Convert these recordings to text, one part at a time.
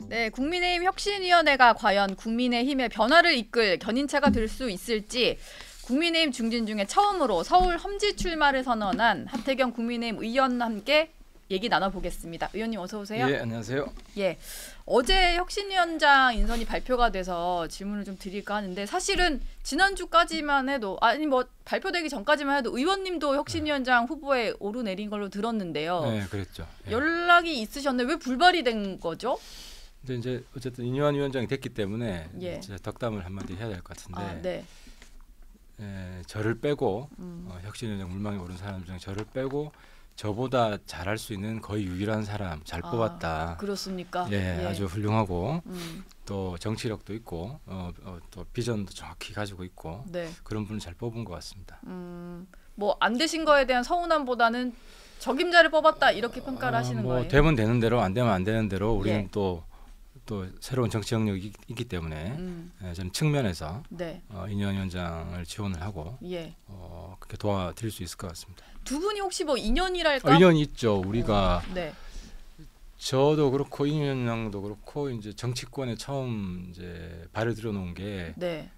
네, 국민의힘 혁신위원회가 과연 국민의힘의 변화를 이끌 견인차가 될 수 있을지 국민의힘 중진 중에 처음으로 서울 험지 출마를 선언한 하태경 국민의힘 의원과 함께 얘기 나눠보겠습니다. 의원님 어서 오세요. 예, 안녕하세요. 예, 어제 혁신위원장 인선이 발표가 돼서 질문을 좀 드릴까 하는데 사실은 지난주까지만 해도 아니 뭐 발표되기 전까지만 해도 의원님도 혁신위원장 후보에 오르내린 걸로 들었는데요. 네, 그랬죠. 예. 연락이 있으셨는데 왜 불발이 된 거죠? 근데 이제 어쨌든 인요한 위원장이 됐기 때문에 예. 이제 덕담을 한마디 해야 될 것 같은데 아, 네. 저를 빼고 혁신위원장 물망에 오른 사람 중에 저를 빼고 저보다 잘할 수 있는 거의 유일한 사람 잘 뽑았다. 그렇습니까? 예, 예. 아주 훌륭하고 또 정치력도 있고 또 비전도 정확히 가지고 있고 네. 그런 분을 잘 뽑은 것 같습니다. 뭐 안 되신 거에 대한 서운함보다는 적임자를 뽑았다 이렇게 평가를 하시는 뭐 거예요. 되면 되는 대로 안 되면 안 되는 대로 우리는 예. 또 새로운 정치 영역이 있기 때문에 저는 측면에서 네. 인요한 위원장을 지원을 하고 예. 그렇게 도와드릴 수 있을 것 같습니다. 두 분이 혹시 뭐 인연이랄까? 인연이 있죠. 우리가 네. 저도 그렇고 인 위원장도 그렇고 이제 정치권에 처음 이제 발을 들여놓은 게 네.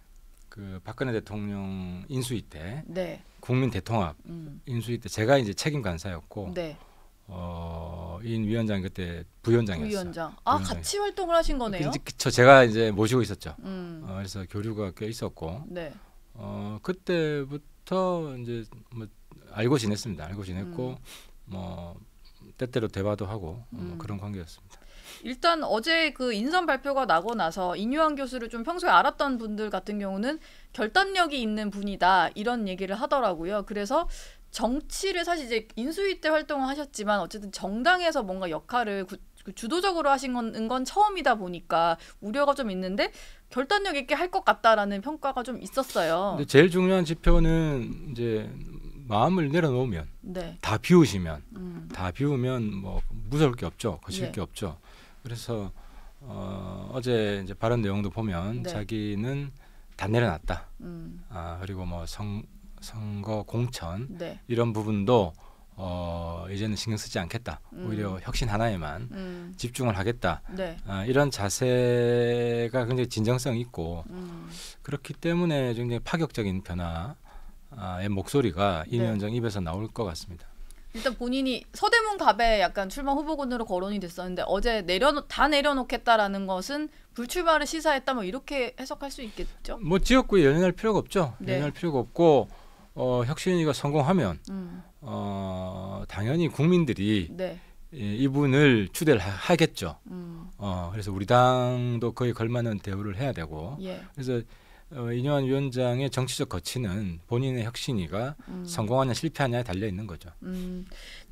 그 박근혜 대통령 인수위 때 네. 국민 대통합 인수위 때 제가 이제 책임 간사였고 네. 인 위원장 그때 부위원장이었어요. 부위원장. 아, 부위원장이. 같이 활동을 하신 거네요. 제가 이제 모시고 있었죠. 그래서 교류가 꽤 있었고 네. 그때부터 이제 뭐 알고 지냈습니다. 알고 지냈고 뭐 때때로 대화도 하고 그런 관계였습니다. 일단 어제 그 인선 발표가 나고 나서 인유한 교수를 좀 평소에 알았던 분들 같은 경우는 결단력이 있는 분이다 이런 얘기를 하더라고요. 그래서 정치를 사실 이제 인수위 때 활동을 하셨지만 어쨌든 정당에서 뭔가 역할을 주도적으로 하신 건 처음이다 보니까 우려가 좀 있는데 결단력 있게 할 것 같다라는 평가가 좀 있었어요. 근데 제일 중요한 지표는 이제 마음을 내려놓으면 네. 다 비우시면 다 비우면 뭐 무서울 게 없죠. 거칠 예. 게 없죠. 그래서 어제 이제 발언 내용도 보면 네. 자기는 다 내려놨다. 그리고 뭐 선거 공천 네. 이런 부분도 이제는 신경 쓰지 않겠다. 오히려 혁신 하나에만 집중을 하겠다. 네. 이런 자세가 굉장히 진정성 있고 그렇기 때문에 굉장히 파격적인 변화의 목소리가 이 네. 위원장 입에서 나올 것 같습니다. 일단 본인이 서대문 갑에 약간 출마 후보군으로 거론이 됐었는데 어제 다 내려놓겠다라는 것은 불출마를 시사했다 뭐 이렇게 해석할 수 있겠죠? 뭐 지역구에 연연할 필요가 없죠. 네. 연연할 필요가 없고 혁신위가 성공하면 당연히 국민들이 네. 이분을 추대를 하겠죠. 그래서 우리 당도 거의 걸맞는 대우를 해야 되고 예. 그래서 인요한 위원장의 정치적 거치는 본인의 혁신위가 성공하냐 실패하냐에 달려 있는 거죠.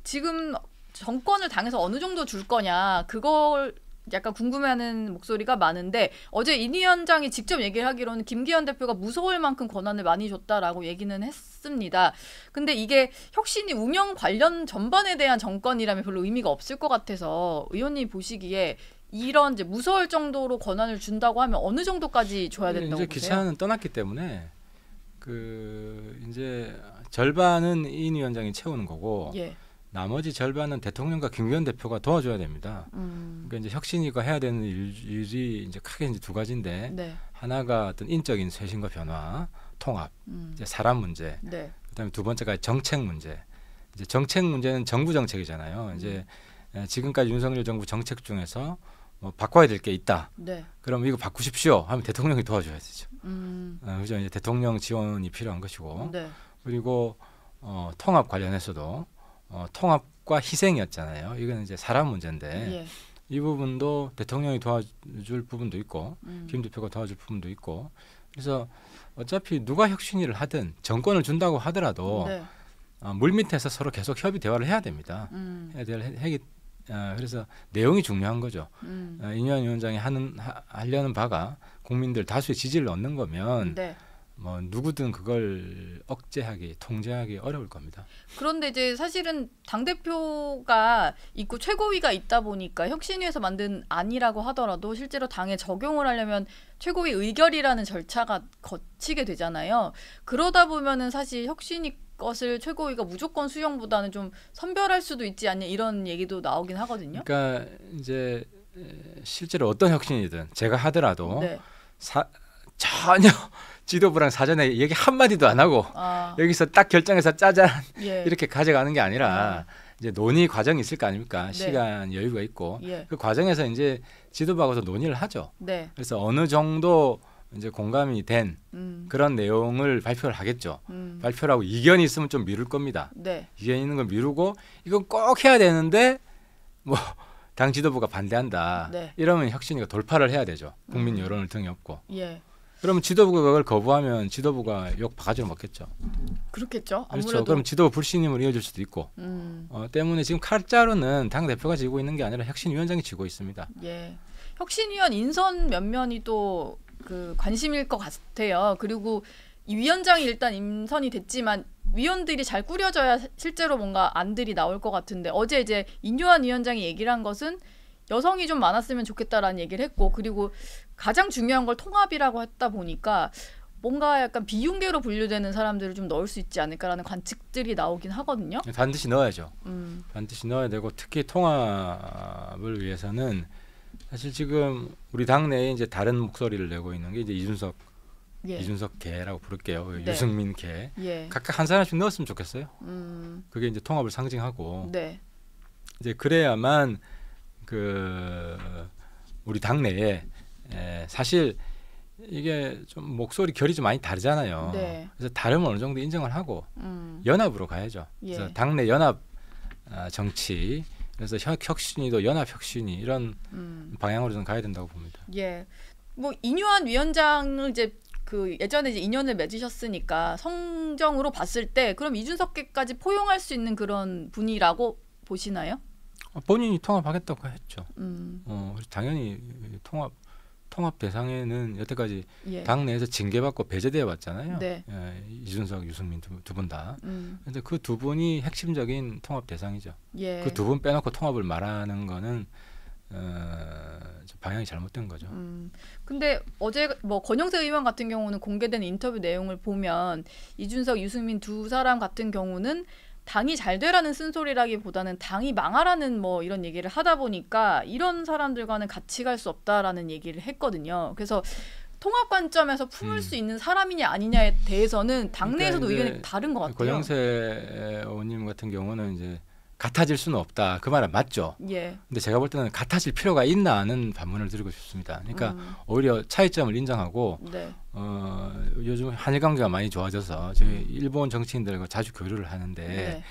지금 정권을 당에서 어느 정도 줄 거냐 그걸 약간 궁금해하는 목소리가 많은데 어제 인 위원장이 직접 얘기를 하기로는 김기현 대표가 무서울 만큼 권한을 많이 줬다라고 얘기는 했습니다. 근데 이게 혁신이 운영 관련 전반에 대한 정권이라면 별로 의미가 없을 것 같아서 의원님 보시기에 이런 이제 무서울 정도로 권한을 준다고 하면 어느 정도까지 줘야 된다고 이제 보세요? 기차는 떠났기 때문에 이제 절반은 인 위원장이 채우는 거고 예. 나머지 절반은 대통령과 김기현 대표가 도와줘야 됩니다. 그러니까 이제 혁신위가 해야 되는 일이 이제 크게 이제 두 가지인데 네. 하나가 어떤 인적인 쇄신과 변화, 통합, 이제 사람 문제. 네. 그다음에 두 번째가 정책 문제. 이제 정책 문제는 정부 정책이잖아요. 이제 지금까지 윤석열 정부 정책 중에서 뭐 바꿔야 될 게 있다. 네. 그럼 이거 바꾸십시오. 하면 대통령이 도와줘야 되죠. 그죠? 이제 대통령 지원이 필요한 것이고. 네. 그리고 통합 관련해서도 통합과 희생이었잖아요. 이거는 이제 사람 문제인데 예. 이 부분도 대통령이 도와줄 부분도 있고 김 대표가 도와줄 부분도 있고 그래서 어차피 누가 혁신위를 하든 정권을 준다고 하더라도 네. 물밑에서 서로 계속 협의 대화를 해야 됩니다. 그래서 내용이 중요한 거죠. 인요한 위원장이 하려는 바가 국민들 다수의 지지를 얻는 거면 네. 뭐 누구든 그걸 억제하기, 통제하기 어려울 겁니다. 그런데 이제 사실은 당대표가 있고 최고위가 있다 보니까 혁신위에서 만든 안이라고 하더라도 실제로 당에 적용을 하려면 최고위 의결이라는 절차가 거치게 되잖아요. 그러다 보면은 사실 혁신위 것을 최고위가 무조건 수용보다는 좀 선별할 수도 있지 않냐 이런 얘기도 나오긴 하거든요. 그러니까 이제 실제로 어떤 혁신이든 제가 하더라도 네. 전혀 지도부랑 사전에 얘기 한마디도 안 하고 여기서 딱 결정해서 짜잔 예. 이렇게 가져가는 게 아니라 이제 논의 과정이 있을 거 아닙니까? 네. 시간 여유가 있고 예. 그 과정에서 이제 지도부하고서 논의를 하죠. 네. 그래서 어느 정도 이제 공감이 된 그런 내용을 발표를 하겠죠. 발표를 하고 이견이 있으면 좀 미룰 겁니다. 네. 이견 있는 걸 미루고 이건 꼭 해야 되는데 뭐 당 지도부가 반대한다. 네. 이러면 혁신위가 돌파를 해야 되죠. 국민 여론을 등에 업고. 예. 그러면 지도부가 그걸 거부하면 지도부가 욕 바가지로 먹겠죠. 그렇겠죠. 아무래도. 그렇죠. 그럼 지도부 불신임으로 이어질 수도 있고. 때문에 지금 칼자루는 당 대표가 지고 있는 게 아니라 혁신위원장이 지고 있습니다. 예. 혁신위원 인선 면면이 또 그 관심일 것 같아요. 그리고 이 위원장이 일단 임선이 됐지만 위원들이 잘 꾸려져야 실제로 뭔가 안들이 나올 것 같은데 어제 이제 인요한 위원장이 얘기를 한 것은 여성이 좀 많았으면 좋겠다라는 얘기를 했고 그리고 가장 중요한 걸 통합이라고 했다 보니까 뭔가 약간 비윤계로 분류되는 사람들을 좀 넣을 수 있지 않을까라는 관측들이 나오긴 하거든요. 반드시 넣어야죠. 반드시 넣어야 되고 특히 통합을 위해서는 사실 지금 우리 당내에 이제 다른 목소리를 내고 있는 게 이제 이준석 계라고 부를게요. 네. 유승민 계. 예. 각각 한 사람씩 넣었으면 좋겠어요. 그게 이제 통합을 상징하고 네. 이제 그래야만 그 우리 당내에 사실 이게 좀 목소리 결이 좀 많이 다르잖아요. 네. 그래서 다름을 어느 정도 인정을 하고 연합으로 가야죠. 그래서 예. 당내 연합 정치 그래서 혁신이도 연합 혁신이 이런 방향으로 좀 가야 된다고 봅니다. 예. 뭐 인요한 위원장을 이제 그 예전에 이제 인연을 맺으셨으니까 성정으로 봤을 때 그럼 이준석계까지 포용할 수 있는 그런 분이라고 보시나요? 본인이 통합하겠다고 했죠. 그래서 당연히 통합 대상에는 여태까지 예. 당내에서 징계받고 배제되어 왔잖아요. 네. 이준석, 유승민 두 분 다. 그런데 그 두 분이 핵심적인 통합 대상이죠. 예. 그 두 분 빼놓고 통합을 말하는 거는 방향이 잘못된 거죠. 근데 어제 뭐 권영세 의원 같은 경우는 공개된 인터뷰 내용을 보면 이준석, 유승민 두 사람 같은 경우는 당이 잘 되라는 쓴소리라기보다는 당이 망하라는 뭐 이런 얘기를 하다 보니까 이런 사람들과는 같이 갈 수 없다라는 얘기를 했거든요. 그래서 통합 관점에서 품을 수 있는 사람이냐 아니냐에 대해서는 당내에서도 그러니까 의견이 다른 것 같아요. 권영세 의원님 같은 경우는 이제 같아질 수는 없다. 그 말은 맞죠. 예. 근데 제가 볼 때는 같아질 필요가 있나 하는 반문을 드리고 싶습니다. 그러니까 오히려 차이점을 인정하고 네. 요즘 한일 관계가 많이 좋아져서 저희 일본 정치인들과 자주 교류를 하는데 네.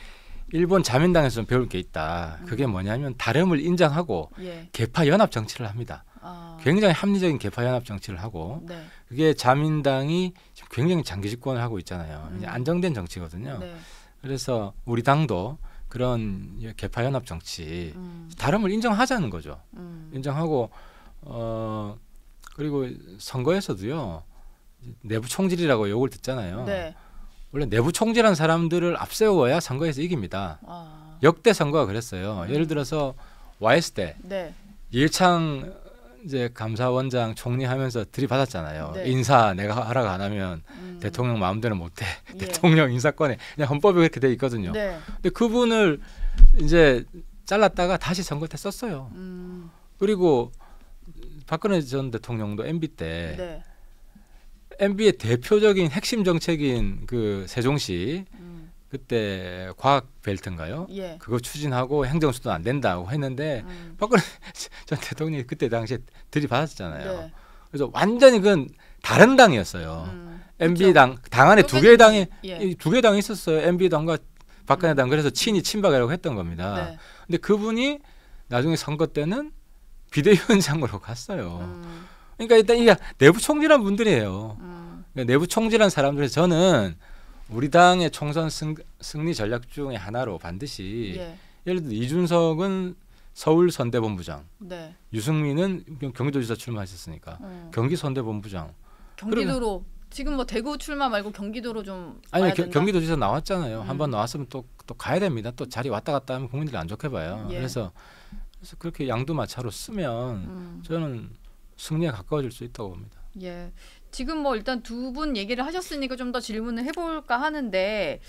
일본 자민당에서 좀 배울 게 있다. 그게 뭐냐면 다름을 인정하고 예. 계파 연합 정치를 합니다. 굉장히 합리적인 계파 연합 정치를 하고 네. 그게 자민당이 지금 굉장히 장기 집권을 하고 있잖아요. 이제 안정된 정치거든요. 네. 그래서 우리 당도 그런 계파 연합 정치 다름을 인정하자는 거죠. 인정하고 그리고 선거에서도요 내부 총질이라고 욕을 듣잖아요. 네. 원래 내부 총질한 사람들을 앞세워야 선거에서 이깁니다. 역대 선거가 그랬어요. 예를 들어서 YS 때 네. 이해창 이제 감사원장 총리하면서 들이받았잖아요. 네. 인사 내가 하라고 안 하면 대통령 마음대로 못해. 예. 대통령 인사권에 그냥 헌법에 그렇게 돼 있거든요. 네. 근데 그분을 이제 잘랐다가 다시 선거 때 썼어요. 그리고 박근혜 전 대통령도 MB 때 네. MB의 대표적인 핵심 정책인 그 세종시 그때 과학 벨트인가요? 예. 그거 추진하고 행정수도 안 된다고 했는데 박근혜 전 대통령이 그때 당시에 들이받았잖아요. 네. 그래서 완전히 그건 다른 당이었어요. MB 당 안에 두 개의 당이 예. 두 개의 당이 있었어요. MB 당과 박근혜 당. 그래서 친이 친박이라고 했던 겁니다. 네. 근데 그분이 나중에 선거 때는 비대위원장으로 갔어요. 그러니까 일단 이게 내부 총질한 분들이에요. 그러니까 내부 총질한 사람들에서 저는 우리 당의 총선 승리 전략 중에 하나로 반드시 예. 예를 들어 이준석은 서울 선대본부장, 네. 유승민은 경기도지사 출마하셨으니까 경기 선대본부장. 경기도로 지금 뭐 대구 출마 말고 경기도로 좀 아니 와야 된다? 경기도지사 나왔잖아요. 한번 나왔으면 또 가야 됩니다. 또 자리 왔다 갔다 하면 국민들이 안 좋게 봐요. 예. 그래서 그렇게 양두마차로 쓰면 저는 승리에 가까워질 수 있다고 봅니다. 예. 지금 뭐 일단 두 분 얘기를 하셨으니까 좀 더 질문을 해볼까 하는데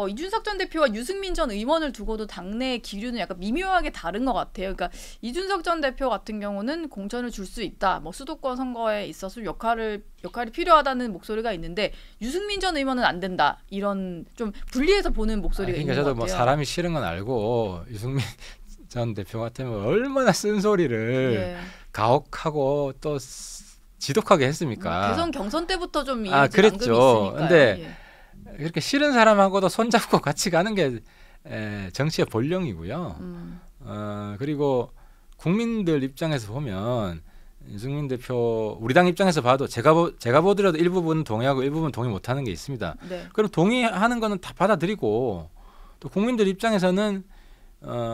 이준석 전 대표와 유승민 전 의원을 두고도 당내 기류는 약간 미묘하게 다른 것 같아요. 그러니까 이준석 전 대표 같은 경우는 공천을 줄 수 있다. 뭐 수도권 선거에 있어서 역할이 필요하다는 목소리가 있는데 유승민 전 의원은 안 된다. 이런 좀 분리해서 보는 목소리가 그러니까 있는 것 저도 같아요. 뭐 사람이 싫은 건 알고 유승민 전 대표 같으면 얼마나 쓴소리를 예. 가혹하고 또 지독하게 했습니까? 대선 경선 때부터 좀 그랬죠. 근데 예. 이렇게 싫은 사람하고도 손잡고 같이 가는 게 정치의 본령이고요. 그리고 국민들 입장에서 보면 유승민 대표 우리 당 입장에서 봐도 제가 보더라도 일부분 동의하고 일부분 동의 못하는 게 있습니다. 네. 그럼 동의하는 거는 다 받아들이고 또 국민들 입장에서는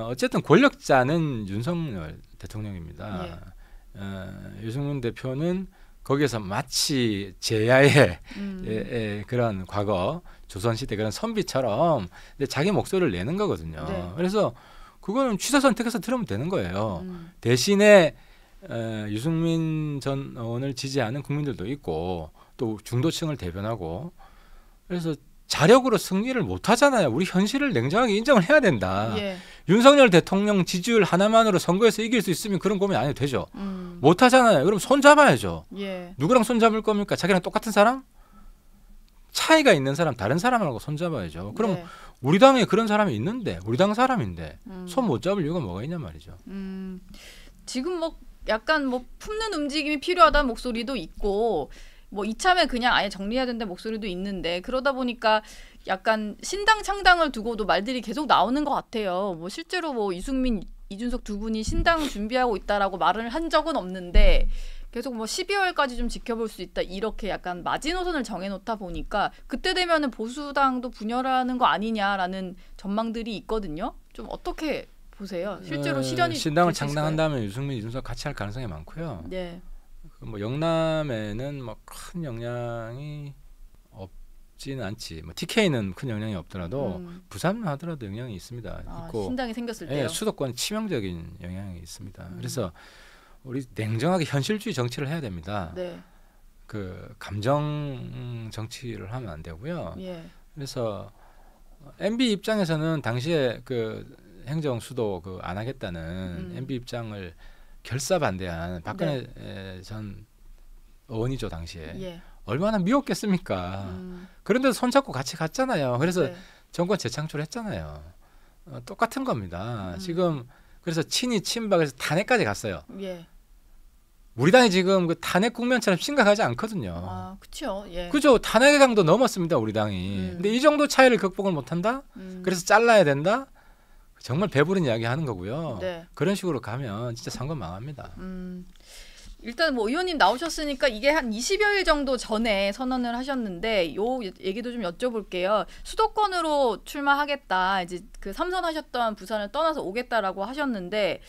어쨌든 권력자는 윤석열 대통령입니다. 예. 유승민 대표는 거기에서 마치 제야의 그런 과거 조선시대 그런 선비처럼 자기 목소리를 내는 거거든요. 네. 그래서 그거는 취사 선택해서 들으면 되는 거예요. 대신에 유승민 전 의원을 지지하는 국민들도 있고 또 중도층을 대변하고 그래서 자력으로 승리를 못 하잖아요. 우리 현실을 냉정하게 인정을 해야 된다. 예. 윤석열 대통령 지지율 하나만으로 선거에서 이길 수 있으면 그런 고민 안 해도 되죠. 못 하잖아요. 그럼 손 잡아야죠. 예. 누구랑 손 잡을 겁니까? 자기랑 똑같은 사람? 차이가 있는 사람, 다른 사람하고 손 잡아야죠. 그럼 네. 우리 당에 그런 사람이 있는데, 우리 당 사람인데 손 못 잡을 이유가 뭐가 있냔 말이죠. 지금 뭐 약간 뭐 품는 움직임이 필요하다는 목소리도 있고 뭐 이참에 그냥 아예 정리해야 된다는 목소리도 있는데 그러다 보니까 약간 신당 창당을 두고도 말들이 계속 나오는 것 같아요. 뭐 실제로 뭐 유승민, 이준석 두 분이 신당 준비하고 있다라고 말을 한 적은 없는데 계속 뭐 12월까지 좀 지켜볼 수 있다 이렇게 약간 마지노선을 정해놓다 보니까 그때 되면은 보수당도 분열하는 거 아니냐라는 전망들이 있거든요. 좀 어떻게 보세요? 실제로 실현이 신당을 될수 있을까요? 창당한다면 유승민, 이준석 같이 할 가능성이 많고요. 네. 뭐 영남에는 뭐 큰 영향이 없지는 않지. 뭐 TK는 큰 영향이 없더라도 부산만 하더라도 영향이 있습니다. 있고 신당이 생겼을 때요. 수도권 치명적인 영향이 있습니다. 그래서 우리 냉정하게 현실주의 정치를 해야 됩니다. 네. 그 감정 정치를 하면 안 되고요. 예. 그래서 MB 입장에서는 당시에 그 행정 수도 그 안 하겠다는 MB 입장을 결사 반대한 박근혜 전 의원이죠 당시에. 예. 얼마나 미웠겠습니까? 그런데도 손잡고 같이 갔잖아요. 그래서 네. 정권 재창출했잖아요. 똑같은 겁니다. 지금 그래서 친이 친박에서 탄핵까지 갔어요. 예. 우리 당이 지금 그 탄핵 국면처럼 심각하지 않거든요. 아, 그렇죠. 예. 그죠? 탄핵의 강도 넘었습니다, 우리 당이. 근데 이 정도 차이를 극복을 못한다? 그래서 잘라야 된다? 정말 배부른 이야기 하는 거고요. 네. 그런 식으로 가면 진짜 선거 망합니다. 일단 뭐 의원님 나오셨으니까 이게 한 20여일 정도 전에 선언을 하셨는데 요 얘기도 좀 여쭤볼게요. 수도권으로 출마하겠다. 이제 그 삼선하셨던 부산을 떠나서 오겠다라고 하셨는데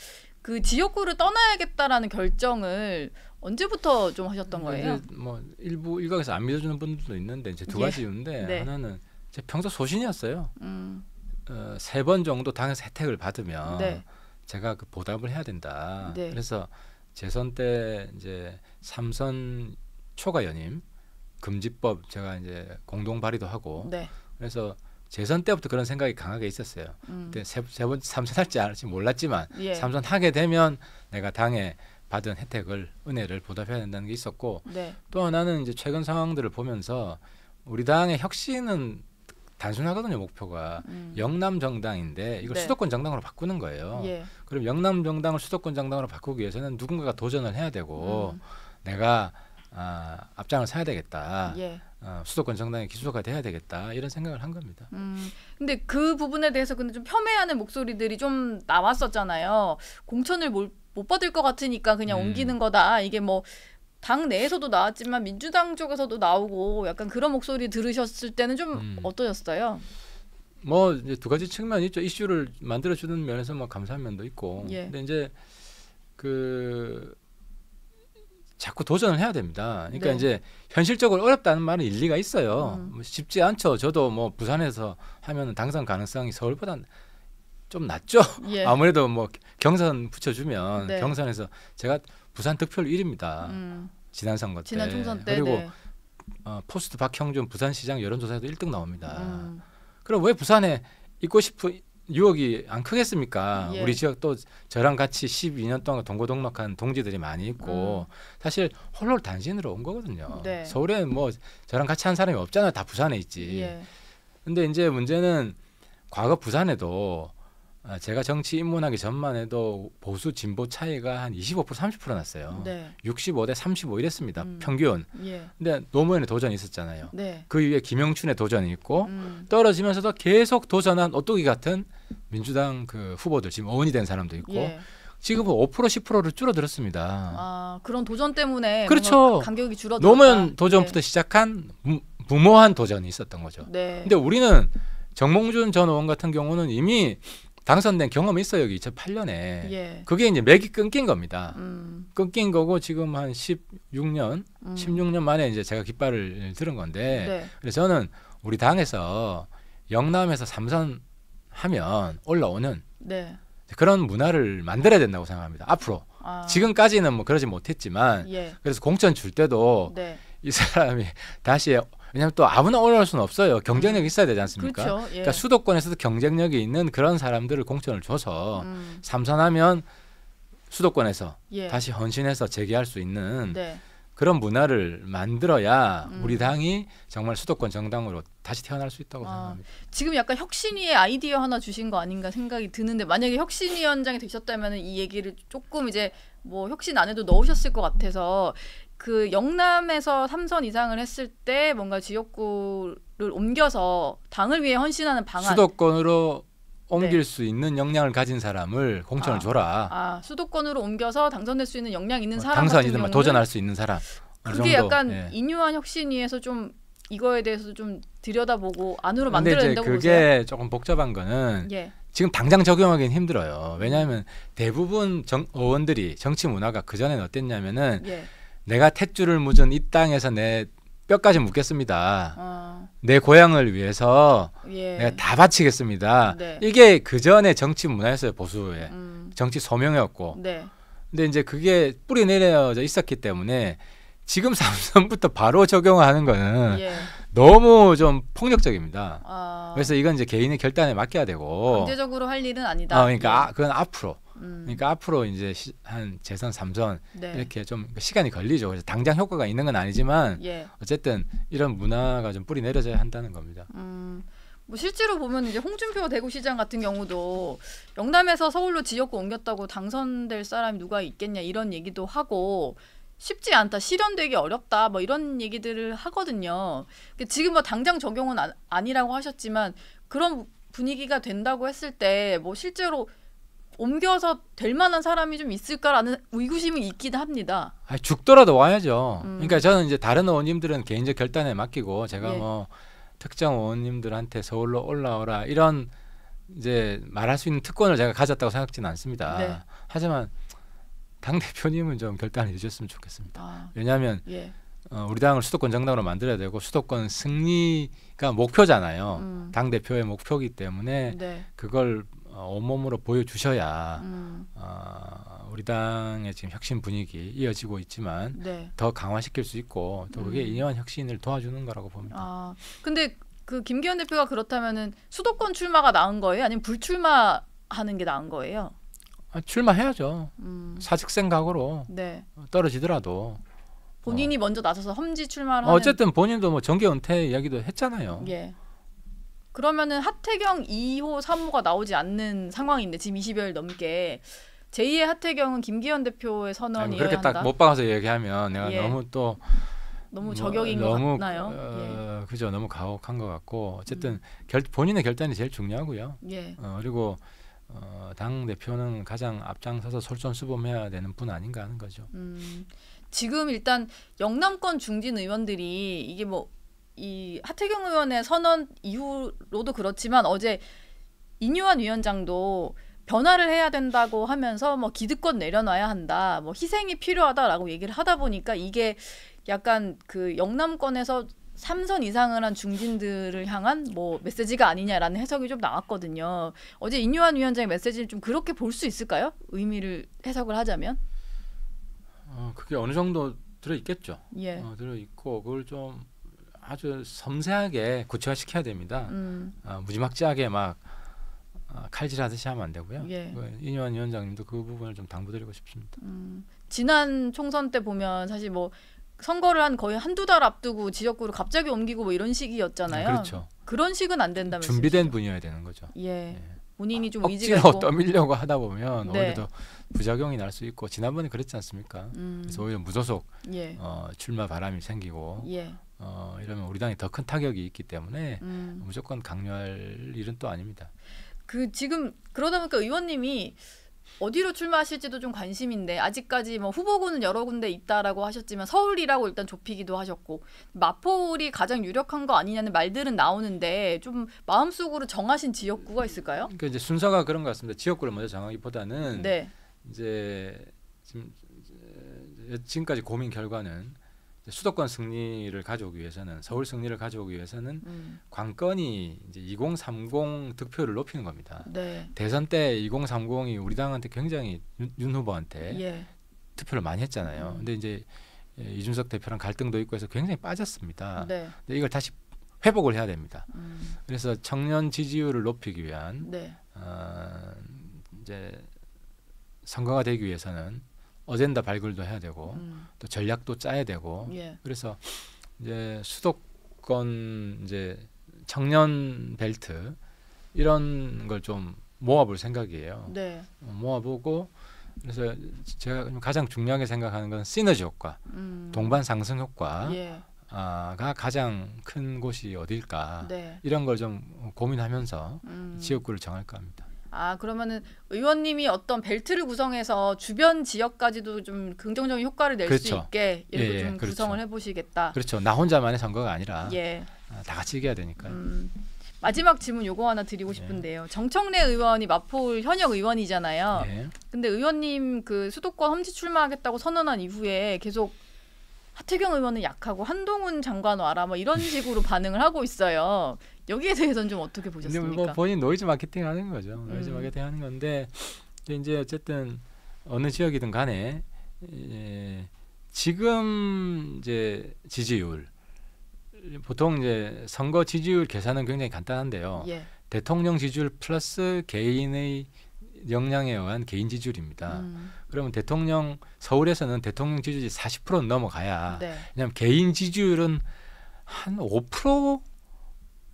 그 지역구를 떠나야겠다라는 결정을 언제부터 좀 하셨던 거예요? 이제 뭐 일부 일각에서 안 믿어주는 분들도 있는데 이제 두 가지 이유인데 네. 하나는 제 평소 소신이었어요. 3번 정도 당에서 혜택을 받으면 네. 제가 그 보답을 해야 된다. 네. 그래서 재선 때 이제 3선 초과 연임 금지법 제가 이제 공동 발의도 하고 네. 그래서 재선 때부터 그런 생각이 강하게 있었어요. 그때 세번 3선할지 안 할지 몰랐지만 예. 3선 하게 되면 내가 당에 받은 혜택을 은혜를 보답해야 된다는 게 있었고 네. 또 하나는 이제 최근 상황들을 보면서 우리 당의 혁신은 단순하거든요. 목표가 영남 정당인데 이걸 네. 수도권 정당으로 바꾸는 거예요. 예. 그럼 영남 정당을 수도권 정당으로 바꾸기 위해서는 누군가가 도전을 해야 되고 내가 앞장을 서야 되겠다. 예. 수도권 정당의 기초가 돼야 되겠다. 이런 생각을 한 겁니다. 근데 그 부분에 대해서 근데 좀 폄훼하는 목소리들이 좀 나왔었잖아요. 공천을 못 받을 것 같으니까 그냥 옮기는 거다. 이게 뭐 당 내에서도 나왔지만 민주당 쪽에서도 나오고 약간 그런 목소리 들으셨을 때는 좀 어떠셨어요? 뭐 이제 두 가지 측면이 있죠. 이슈를 만들어주는 면에서 뭐 감사한 면도 있고. 예. 근데 이제 그 자꾸 도전을 해야 됩니다. 그러니까 네. 이제 현실적으로 어렵다는 말은 일리가 있어요. 뭐 쉽지 않죠. 저도 뭐 부산에서 하면 당선 가능성이 서울보다 좀 낮죠. 예. 아무래도 뭐 경선 붙여주면 네. 경선에서 제가 부산 득표율 1위입니다. 지난 선거 때. 지난 총선 때. 그리고 네. 포스트 박형준 부산시장 여론조사에도 1등 나옵니다. 그럼 왜 부산에 있고 싶은 유혹이 안 크겠습니까? 예. 우리 지역 또 저랑 같이 12년 동안 동고동락한 동지들이 많이 있고 사실 홀로 단신으로 온 거거든요. 네. 서울에 뭐 저랑 같이 한 사람이 없잖아요. 다 부산에 있지. 예. 근데 이제 문제는 과거 부산에도 제가 정치 입문하기 전만 해도 보수 진보 차이가 한 25% 30% 났어요. 네. 65대 35 이랬습니다. 평균. 예. 근데 노무현의 도전이 있었잖아요. 네. 그 위에 김영춘의 도전이 있고 떨어지면서도 계속 도전한 오뚜기 같은 민주당 그 후보들 지금 어원이 된 사람도 있고 예. 지금은 5% 10%를 줄어들었습니다. 아, 그런 도전 때문에 그렇죠. 뭔가 간격이 줄어들었다. 노무현 도전부터 시작한 무모한 도전이 있었던 거죠. 네. 근데 우리는 정몽준 전 의원 같은 경우는 이미 당선된 경험이 있어요. 여기 2008년에. 예. 그게 이제 맥이 끊긴 겁니다. 끊긴 거고 지금 한 16년 만에 이제 제가 깃발을 들은 건데 네. 그래서 저는 우리 당에서 영남에서 3선 하면 올라오는 네. 그런 문화를 만들어야 된다고 생각합니다. 앞으로. 지금까지는 뭐 그러지 못했지만 예. 그래서 공천 줄 때도 네. 이 사람이 다시 왜냐하면 또 아무나 올라올 수는 없어요. 경쟁력이 있어야 되지 않습니까? 그렇죠. 예. 그러니까 수도권에서도 경쟁력이 있는 그런 사람들을 공천을 줘서 삼선하면 수도권에서 예. 다시 헌신해서 재기할 수 있는 네. 그런 문화를 만들어야 우리 당이 정말 수도권 정당으로 다시 태어날 수 있다고 생각합니다. 지금 약간 혁신위의 아이디어 하나 주신 거 아닌가 생각이 드는데 만약에 혁신위원장이 되셨다면 이 얘기를 조금 이제 뭐 혁신 안에도 넣으셨을 것 같아서 그 영남에서 3선 이상을 했을 때 뭔가 지역구를 옮겨서 당을 위해 헌신하는 방안. 수도권으로 옮길 네. 수 있는 역량을 가진 사람을 공천을 줘라. 수도권으로 옮겨서 당선될 수 있는 역량 있는 사람 당선이든 같은 경우는 도전할 수 있는 사람. 그게 정도. 약간 예. 인유한 혁신위에서 좀 이거에 대해서 좀 들여다보고 안으로 근데 만들어야 이제 된다고 그게 보세요? 조금 복잡한 거는 예. 지금 당장 적용하기는 힘들어요. 왜냐하면 대부분 의원들이 정치 문화가 그 전에는 어땠냐면은 예. 내가 탯줄을 묻은 이 땅에서 내 뼈까지 묻겠습니다. 내 고향을 위해서 예. 내가 다 바치겠습니다. 네. 이게 그 전에 정치 문화였어요. 보수의 정치 소명이었고. 네. 근데 이제 그게 뿌리 내려져 있었기 때문에 지금 삼선부터 바로 적용하는 거는 예. 너무 좀 폭력적입니다. 그래서 이건 이제 개인의 결단에 맡겨야 되고. 강제적으로 할 일은 아니다. 그러니까 그건 앞으로. 그러니까 앞으로 이제 한 재선 3선 네. 이렇게 좀 시간이 걸리죠. 그래서 당장 효과가 있는 건 아니지만 예. 어쨌든 이런 문화가 좀 뿌리 내려져야 한다는 겁니다. 뭐 실제로 보면 이제 홍준표 대구시장 같은 경우도 영남에서 서울로 지역구 옮겼다고 당선될 사람이 누가 있겠냐 이런 얘기도 하고 쉽지 않다, 실현되기 어렵다, 뭐 이런 얘기들을 하거든요. 지금 뭐 당장 적용은 아니라고 하셨지만 그런 분위기가 된다고 했을 때 뭐 실제로 옮겨서 될 만한 사람이 좀 있을까라는 의구심이 있긴 합니다. 죽더라도 와야죠. 그러니까 저는 이제 다른 의원님들은 개인적 결단에 맡기고 제가 예. 뭐 특정 의원님들한테 서울로 올라오라 이런 이제 말할 수 있는 특권을 제가 가졌다고 생각지는 않습니다. 네. 하지만 당 대표님은 좀 결단을 해주셨으면 좋겠습니다. 왜냐하면 예. 우리 당을 수도권 정당으로 만들어야 되고 수도권 승리가 목표잖아요. 당 대표의 목표이기 때문에 네. 그걸 온몸으로 보여주셔야 우리 당의 지금 혁신 분위기 이어지고 있지만 네. 더 강화시킬 수 있고 또 그게 인여한 혁신을 도와주는 거라고 봅니다. 근데 그 김기현 대표가 그렇다면은 수도권 출마가 나은 거예요? 아니면 불출마하는 게 나은 거예요? 출마해야죠. 사직생각으로 네. 떨어지더라도 본인이 먼저 나서서 험지 출마를 하는. 어쨌든 본인도 뭐 정계 은퇴 이야기도 했잖아요. 예. 그러면은 하태경 2호, 3호가 나오지 않는 상황인데 지금 20여일 넘게 제2의 하태경은 김기현 대표의 선언이어야 그렇게 한다. 딱 못 박아서 얘기하면 내가 예. 너무 저격인 것 같나요? 예. 그죠. 너무 가혹한 것 같고 어쨌든 본인의 결단이 제일 중요하고요. 예. 그리고 당 대표는 가장 앞장서서 솔선수범해야 되는 분 아닌가 하는 거죠. 지금 일단 영남권 중진 의원들이 이게 뭐 이 하태경 의원의 선언 이후로도 그렇지만 어제 인유한 위원장도 변화를 해야 된다고 하면서 뭐 기득권 내려놔야 한다, 뭐 희생이 필요하다라고 얘기를 하다 보니까 이게 약간 그 영남권에서 3선 이상을 한 중진들을 향한 뭐 메시지가 아니냐라는 해석이 좀 나왔거든요. 어제 인유한 위원장의 메시지를 좀 그렇게 볼 수 있을까요? 의미를 해석을 하자면? 그게 어느 정도 들어 있겠죠. 예. 들어 있고 그걸 좀 아주 섬세하게 구체화시켜야 됩니다. 무지막지하게 막 칼질하듯이 하면 안 되고요. 예. 이뇨한 위원장님도 그 부분을 좀 당부드리고 싶습니다. 지난 총선 때 보면 사실 뭐 선거를 한 거의 한두 달 앞두고 지역구를 갑자기 옮기고 뭐 이런 식이었잖아요. 그렇죠. 그런 식은 안 된다면 준비된 분이어야 되는 거죠. 예. 본인이 좀 의지가 억지로 있고 떠밀려고 하다 보면 네. 오히려 더 부작용이 날 수 있고 지난번에 그랬지 않습니까? 그래서 오히려 무소속 예. 출마 바람이 생기고 예. 이러면 우리 당이 더 큰 타격이 있기 때문에 무조건 강요할 일은 또 아닙니다. 그 지금 그러다 보니까 의원님이 어디로 출마하실지도 좀 관심인데 아직까지 뭐 후보군은 여러 군데 있다라고 하셨지만 서울이라고 일단 좁히기도 하셨고 마포울이 가장 유력한 거 아니냐는 말들은 나오는데 좀 마음속으로 정하신 지역구가 있을까요? 그러니까 이제 순서가 그런 것 같습니다. 지역구를 먼저 정하기보다는 네. 이제 지금까지 고민 결과는 수도권 승리를 가져오기 위해서는 서울 승리를 가져오기 위해서는 관건이 이제 2030 득표를 높이는 겁니다. 네. 대선 때 2030이 우리 당한테 굉장히 윤 후보한테 예. 투표를 많이 했잖아요. 근데 이제 이준석 대표랑 갈등도 있고 해서 굉장히 빠졌습니다. 네. 근데 이걸 다시 회복을 해야 됩니다. 그래서 청년 지지율을 높이기 위한 네. 이제 선거가 되기 위해서는 어젠다 발굴도 해야 되고 또 전략도 짜야 되고 예. 그래서 이제 수도권 이제 청년 벨트 이런 걸 좀 모아볼 생각이에요. 네. 모아보고 그래서 제가 가장 중요하게 생각하는 건 시너지 효과, 동반 상승 효과가 예. 가장 큰 곳이 어딜까 네. 이런 걸 좀 고민하면서 지역구를 정할까 합니다. 아 그러면은 의원님이 어떤 벨트를 구성해서 주변 지역까지도 좀 긍정적인 효과를 낼 수 그렇죠. 있게 이렇게 예, 좀 그렇죠. 구성을 해보시겠다. 그렇죠. 나 혼자만의 선거가 아니라 예. 다 같이 이겨야 되니까요. 마지막 질문 요거 하나 드리고 싶은데요. 정청래 의원이 마포울 현역 의원이잖아요. 예. 근데 의원님 그 수도권 험지 출마하겠다고 선언한 이후에 계속 하태경 의원은 약하고 한동훈 장관 와라 뭐 이런 식으로 반응을 하고 있어요. 여기에 대해서는 좀 어떻게 근데 보셨습니까? 뭐 본인 노이즈 마케팅 하는 거죠. 노이즈 마케팅 하는 건데 이제 어쨌든 어느 지역이든 간에 지금 이제 지지율 보통 이제 선거 지지율 계산은 굉장히 간단한데요. 예. 대통령 지지율 플러스 개인의 역량에 의한 개인 지지율입니다. 그러면 대통령 서울에서는 대통령 지지율이 40%는 넘어가야 네. 왜냐하면 개인 지지율은 한 5%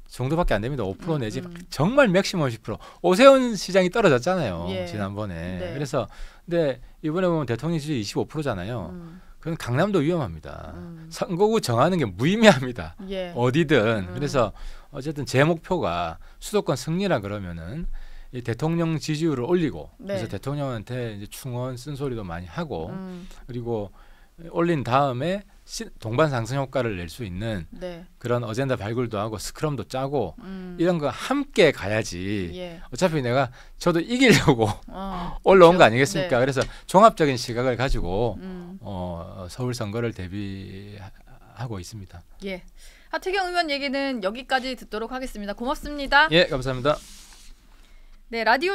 정도밖에 안 됩니다. 5% 내지 정말 맥시멈 10%. 오세훈 시장이 떨어졌잖아요. 예. 지난번에. 네. 그래서 근데 이번에 보면 대통령 지지율 25%잖아요. 그건 강남도 위험합니다. 선거구 정하는 게 무의미합니다. 예. 어디든. 그래서 어쨌든 제 목표가 수도권 승리라 그러면은 이 대통령 지지율을 올리고 네. 그래서 대통령한테 이제 충원 쓴소리도 많이 하고 그리고 올린 다음에 동반 상승 효과를 낼 수 있는 네. 그런 어젠다 발굴도 하고 스크럼도 짜고 이런 거 함께 가야지. 예. 어차피 내가 저도 이기려고 그렇죠. 올라온 거 아니겠습니까? 네. 그래서 종합적인 시각을 가지고 서울 선거를 대비하고 있습니다. 예. 하태경 의원 얘기는 여기까지 듣도록 하겠습니다. 고맙습니다. 예, 감사합니다. 네, 라디오